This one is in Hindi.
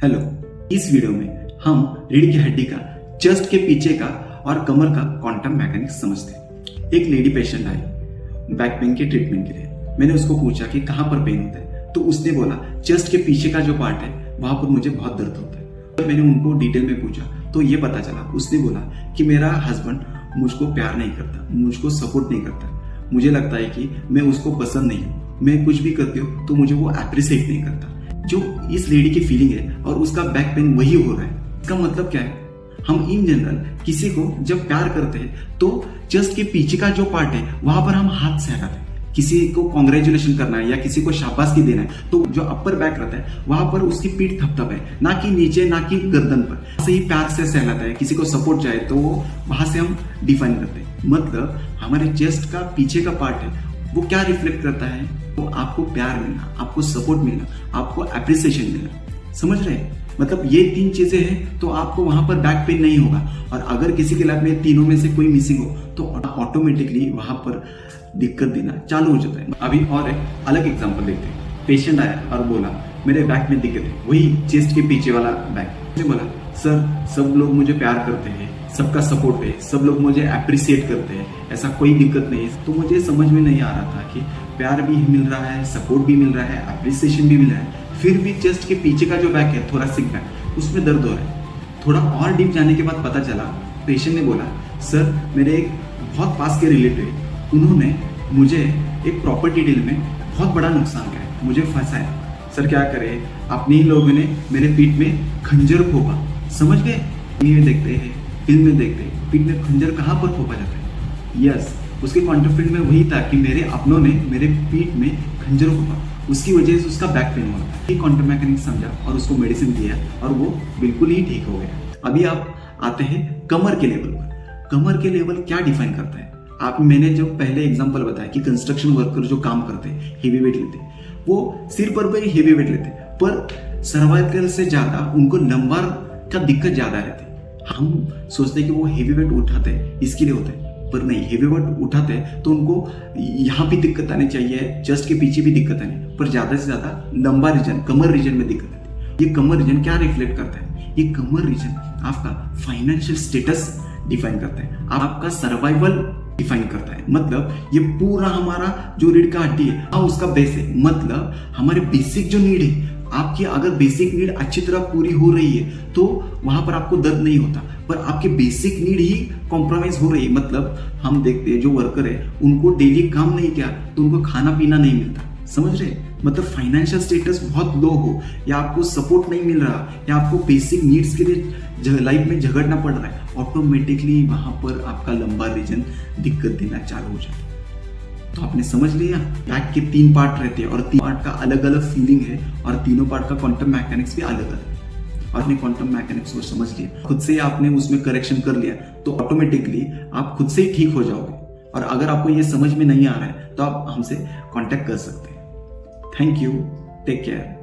हेलो, इस वीडियो में हम रीढ़ की हड्डी का, चेस्ट के पीछे का और कमर का क्वांटम मैकेनिक्स समझते हैं। एक लेडी पेशेंट आई बैक पेन के ट्रीटमेंट के लिए। मैंने उसको पूछा कि कहाँ पर पेन होता है, तो उसने बोला चेस्ट के पीछे का जो पार्ट है वहां पर मुझे बहुत दर्द होता है। तो मैंने उनको डिटेल में पूछा तो ये पता चला, उसने बोला कि मेरा हस्बैंड मुझको प्यार नहीं करता, मुझको सपोर्ट नहीं करता, मुझे लगता है कि मैं उसको पसंद नहीं हूँ, मैं कुछ भी करती हूँ तो मुझे वो अप्रिशिएट नहीं करता। जो इस लेडी की फीलिंग है और उसका बैक पेन वही हो रहा है। इसका मतलब क्या है? हम इन जनरल किसी को जब प्यार करते हैं तो चेस्ट के पीछे का जो पार्ट है वहां पर हम हाथ से हटाते हैं। किसी को कॉन्ग्रेचुलेशन करना है या किसी को शाबाशी देना है तो जो अपर बैक रहता है वहां पर उसकी पीठ थपथप है, ना कि नीचे, ना कि गर्दन पर। सही प्यार से सहलाता है। किसी को सपोर्ट चाहे तो वहां से हम डिफाइन करते हैं। मतलब हमारे चेस्ट का पीछे का पार्ट है वो क्या रिफ्लेक्ट करता है? तो आपको प्यार मिलना, आपको सपोर्ट मिलना, आपको अप्रिसिएशन मिलना। समझ रहे हैं? मतलब ये तीन चीजें हैं तो आपको वहां पर बैक पेन नहीं होगा। और अगर किसी के लाइफ में तीनों में से कोई मिसिंग हो तो ऑटोमेटिकली वहां पर दिक्कत देना चालू हो जाता है। अभी और एक अलग एग्जांपल देखते हैं। पेशेंट आया और बोला मेरे बैक में दिक्कत है, वही चेस्ट के पीछे वाला बैक। उसने बोला सर, सब लोग मुझे प्यार करते हैं, सबका सपोर्ट है, सब लोग मुझे अप्रिशिएट करते हैं, ऐसा कोई दिक्कत नहीं है। तो मुझे समझ में नहीं आ रहा था कि प्यार भी मिल रहा है, सपोर्ट भी मिल रहा है, अप्रिसिएशन भी मिल रहा है, फिर भी चेस्ट के पीछे का जो बैक है, थोरासिक बैक, उसमें दर्द हो रहा है। थोड़ा और डीप जाने के बाद पता चला, पेशेंट ने बोला सर, मेरे एक बहुत पास के रिलेटिव है, उन्होंने मुझे एक प्रॉपर्टी डील में बहुत बड़ा नुकसान किया, मुझे फंसाया। सर क्या करे, अपने ही लोगों ने मेरे पीठ में खंजर फोपा। समझ गए? ये देखते हैं, फिल्म में देखते हैं, पीठ में खंजर कहाँ पर फोपा जाता है। यस, उसके क्वांटम फील्ड में वही था कि मेरे अपनों ने मेरे पीठ में खंजर फोपा, उसकी वजह से उसका बैक पेन हुआ। ये क्वांटम मैकेनिक्स समझा और उसको मेडिसिन दिया और वो बिल्कुल ही ठीक हो गया। अभी आप आते हैं कमर के लेवल पर। कमर के लेवल क्या डिफाइन करता है? मैंने जो पहले एग्जांपल बताया कि कंस्ट्रक्शन वर्कर जो काम करते हैं, हेवी वेट लेते हैं, वो सिर पर ही हेवी वेट लेते हैं, पर सर्वाइकल से ज्यादा उनको लंबार का दिक्कत ज्यादा रहती है। हम सोचते हैं कि वो हेवी वेट उठाते हैं इसके लिए होता है, पर नहीं। हेवी वेट उठाते हैं तो उनको यहाँ भी दिक्कत आनी चाहिए, चेस्ट के पीछे भी दिक्कत आनी, पर ज्यादा से ज्यादा लंबा रीजन, कमर रीजन में दिक्कत आती है। ये कमर रीजन क्या रिफ्लेक्ट करता है? ये कमर रीजन आपका फाइनेंशियल स्टेटस डिफाइन करता है, आपका सर्वाइवल डिफाइन करता है। मतलब ये पूरा हमारा जो रीढ़ का हड्डी है उसका बेस है। मतलब हमारे बेसिक जो नीड है, आपकी अगर बेसिक नीड अच्छी तरह पूरी हो रही है तो वहां पर आपको दर्द नहीं होता, पर आपके बेसिक नीड ही कॉम्प्रोमाइज हो रही है। मतलब हम देखते हैं जो वर्कर है उनको डेली काम नहीं किया तो उनको खाना पीना नहीं मिलता। समझ रहे? मतलब फाइनेंशियल स्टेटस बहुत लो हो, या आपको सपोर्ट नहीं मिल रहा, या आपको बेसिक नीड्स के लिए लाइफ में झगड़ना पड़ रहा है, ऑटोमेटिकली वहां पर आपका लंबा रीजन दिक्कत देना चालू हो जाता है। तो आपने समझ लिया, बैक के तीन पार्ट रहते हैं और तीन पार्ट का अलग अलग फीलिंग है और तीनों पार्ट का क्वांटम मैकेनिक्स भी अलग अलग है। और आपने क्वांटम मैकेनिक्स को समझ लिया, खुद से आपने उसमें करेक्शन कर लिया तो ऑटोमेटिकली आप खुद से ही ठीक हो जाओगे। और अगर आपको ये समझ में नहीं आ रहा है तो आप हमसे कांटेक्ट कर सकते हैं। Thank you, take care.